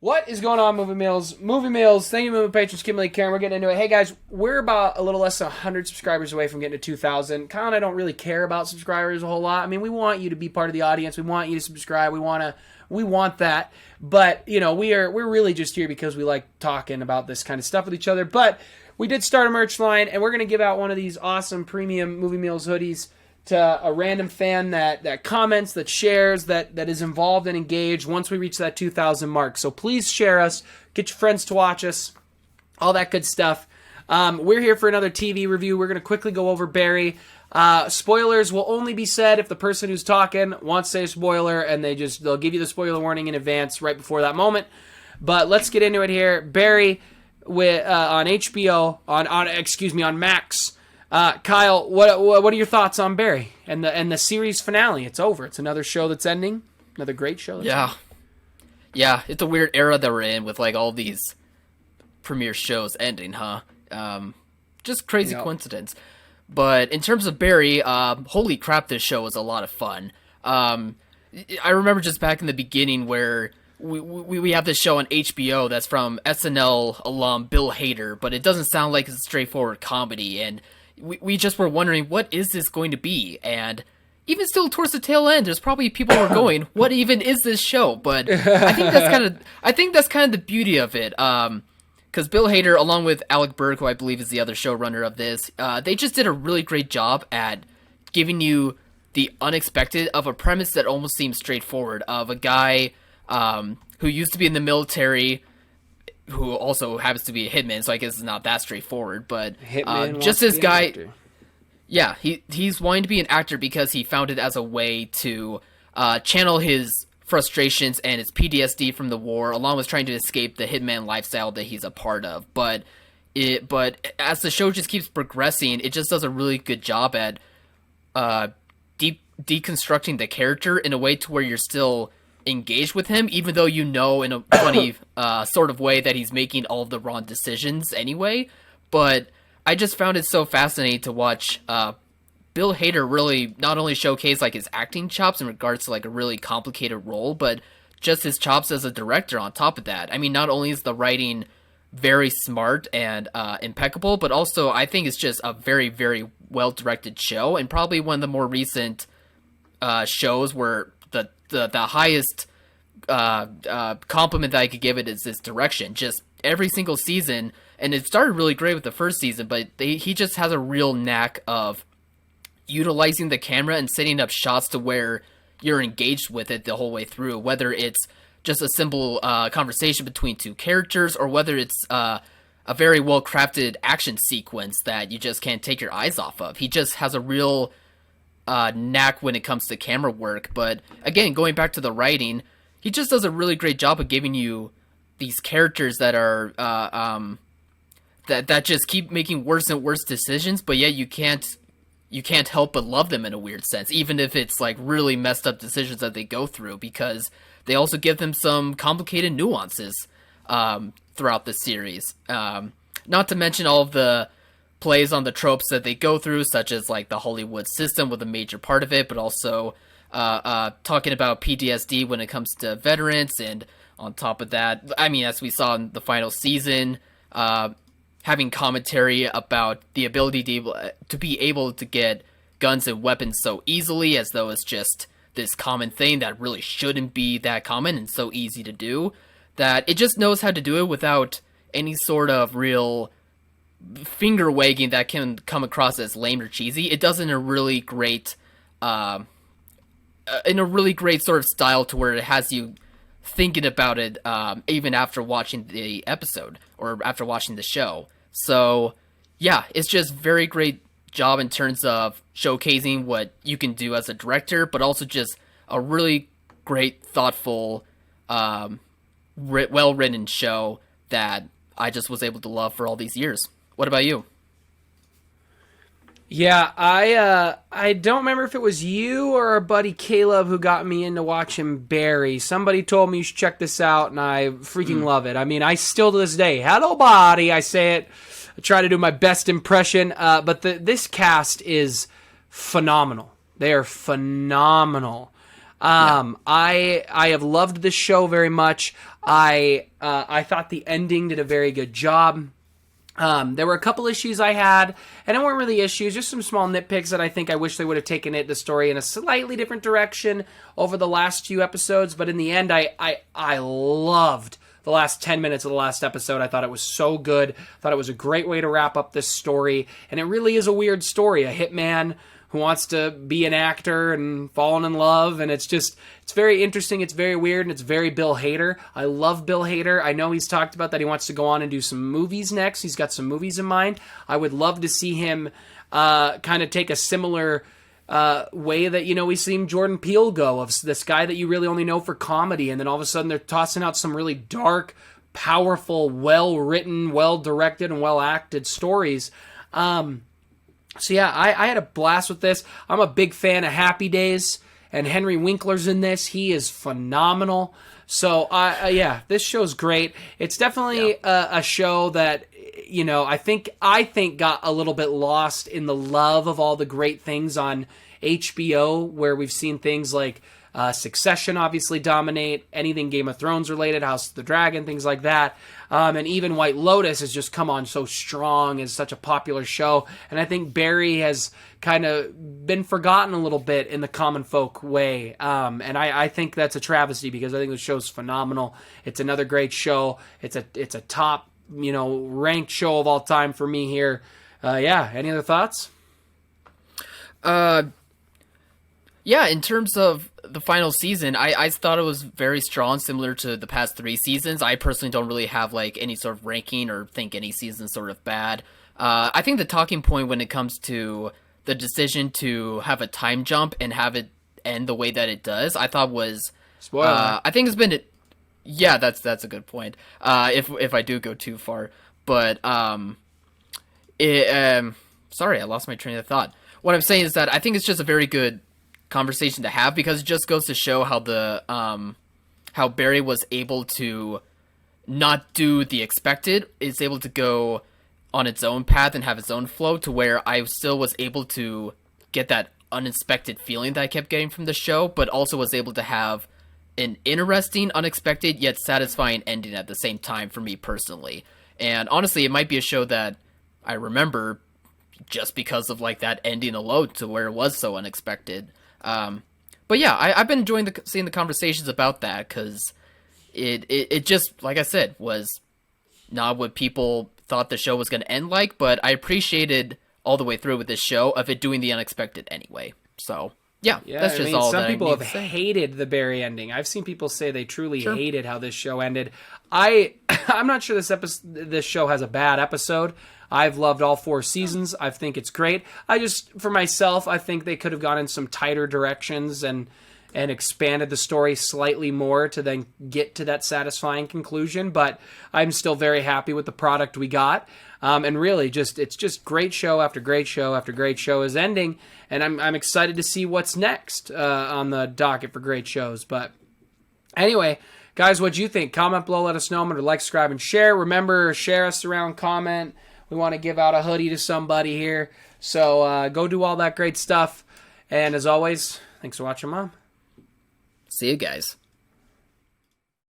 What is going on, Movie Meals? Movie Meals, thank you, movie patrons, Kimberly, Karen. We're getting into it. Hey, guys, we're about a little less than 100 subscribers away from getting to 2,000. Kyle and I don't really care about subscribers a whole lot. I mean, we want you to be part of the audience. We want you to subscribe. We want that. But, you know, we're really just here because we like talking about this kind of stuff with each other. But we did start a merch line, and we're going to give out one of these awesome premium Movie Meals hoodies to a random fan that comments, that shares, that is involved and engaged once we reach that 2,000 mark. So please share us, get your friends to watch us, all that good stuff. We're here for another TV review. We're going to quickly go over Barry. Spoilers will only be said if the person who's talking wants to say a spoiler, and they'll give you the spoiler warning in advance right before that moment. But let's get into it here. Barry on HBO, on Max. Kyle, what are your thoughts on Barry and the series finale? It's over. It's another show that's ending. Another great show. Yeah. It's a weird era that we're in with like all these premiere shows ending, huh? Just crazy coincidence. But in terms of Barry, holy crap, this show was a lot of fun. I remember just back in the beginning where we have this show on HBO that's from SNL alum Bill Hader, but it doesn't sound like it's a straightforward comedy, and we just were wondering, what is this going to be? And even still towards the tail end, there's probably people who are going, what even is this show? But I think that's kind of the beauty of it. Because Bill Hader, along with Alec Berg, who I believe is the other showrunner of this, they just did a really great job at giving you the unexpected of a premise that almost seems straightforward, of a guy who used to be in the military, who also happens to be a hitman, so I guess it's not that straightforward, but just this guy, yeah, he's wanting to be an actor because he found it as a way to channel his frustrations and his PTSD from the war, along with trying to escape the hitman lifestyle that he's a part of. But as the show just keeps progressing, it just does a really good job at deconstructing the character in a way to where you're still engaged with him, even though you know in a funny sort of way that he's making all of the wrong decisions anyway. But I just found it so fascinating to watch Bill Hader really not only showcase like his acting chops in regards to like a really complicated role, but just his chops as a director on top of that. I mean, not only is the writing very smart and impeccable, but also I think it's just a very, very well-directed show, and probably one of the more recent shows where the highest compliment that I could give it is this direction. Just every single season, and it started really great with the first season, but he just has a real knack of utilizing the camera and setting up shots to where you're engaged with it the whole way through, whether it's just a simple conversation between two characters, or whether it's a very well-crafted action sequence that you just can't take your eyes off of. He just has a real knack when it comes to camera work. But again, going back to the writing, he just does a really great job of giving you these characters that are that just keep making worse and worse decisions, but yet you can't help but love them in a weird sense, even if it's like really messed up decisions that they go through, because they also give them some complicated nuances throughout the series. Not to mention all of the plays on the tropes that they go through, such as like the Hollywood system with a major part of it, but also talking about PTSD when it comes to veterans, and on top of that, I mean, as we saw in the final season, having commentary about the ability to be able to get guns and weapons so easily, as though it's just this common thing that really shouldn't be that common and so easy to do, that it just knows how to do it without any sort of real finger wagging that can come across as lame or cheesy. It does in a really great sort of style, to where it has you thinking about it even after watching the episode or after watching the show. So yeah, it's just very great job in terms of showcasing what you can do as a director, but also just a really great, thoughtful, well-written show that I just was able to love for all these years. What about you? Yeah, I don't remember if it was you or our buddy Caleb who got me into watching Barry. Somebody told me you should check this out, and I freaking love it. I mean, I still to this day, hello, buddy, I say it. I try to do my best impression, but this cast is phenomenal. They are phenomenal. I have loved this show very much. I thought the ending did a very good job. There were a couple issues I had, and it weren't really issues, just some small nitpicks that I think I wish they would have taken the story in a slightly different direction over the last few episodes. But in the end, I loved the last 10 minutes of the last episode. I thought it was so good. I thought it was a great way to wrap up this story. And it really is a weird story. A hitman who wants to be an actor and falling in love. And it's very interesting. It's very weird. And it's very Bill Hader. I love Bill Hader. I know he's talked about that he wants to go on and do some movies next. He's got some movies in mind. I would love to see him kind of take a similar way that, we've seen Jordan Peele go, of this guy that you really only know for comedy, and then all of a sudden they're tossing out some really dark, powerful, well-written, well-directed, and well-acted stories. So yeah, I had a blast with this. I'm a big fan of Happy Days, and Henry Winkler's in this. He is phenomenal. So yeah, this show's great. It's definitely a show that I think got a little bit lost in the love of all the great things on HBO, where we've seen things like Succession obviously dominate, anything Game of Thrones related, House of the Dragon, things like that. And even White Lotus has just come on so strong as such a popular show. And I think Barry has kind of been forgotten a little bit in the common folk way. And I think that's a travesty, because I think the show's phenomenal. It's another great show. It's a top, ranked show of all time for me here. Yeah. Any other thoughts? Yeah, in terms of the final season, I thought it was very strong, similar to the past 3 seasons. I personally don't really have any sort of ranking or think any season's sort of bad. I think the talking point when it comes to the decision to have a time jump and have it end the way that it does, I thought was... Spoiler. I think it's been... Yeah, that's a good point. If I do go too far. But, sorry, I lost my train of thought. What I'm saying is that I think it's just a very good conversation to have, because it just goes to show how Barry was able to not do the expected. It's able to go on its own path and have its own flow, to where I still was able to get that unexpected feeling that I kept getting from the show, but also was able to have an interesting, unexpected, yet satisfying ending at the same time for me personally. And honestly, it might be a show that I remember just because of that ending alone, to where it was so unexpected. But yeah, I've been enjoying seeing the conversations about that, because it just, like I said, was not what people thought the show was going to end like, but I appreciated all the way through with this show of it doing the unexpected anyway. So yeah, that's just all. Some people have hated the Barry ending. I've seen people say they truly hated how this show ended. I'm not sure this show has a bad episode. I've loved all 4 seasons. I think it's great. For myself, I think they could have gone in some tighter directions and expanded the story slightly more to then get to that satisfying conclusion. But I'm still very happy with the product we got. And really, it's just great show after great show after great show is ending. And I'm excited to see what's next on the docket for great shows. But anyway, guys, what'd you think? Comment below, let us know. Remember to like, subscribe, and share. Remember, share us around, comment. We want to give out a hoodie to somebody here. So go do all that great stuff. And as always, thanks for watching, Mom. See you guys.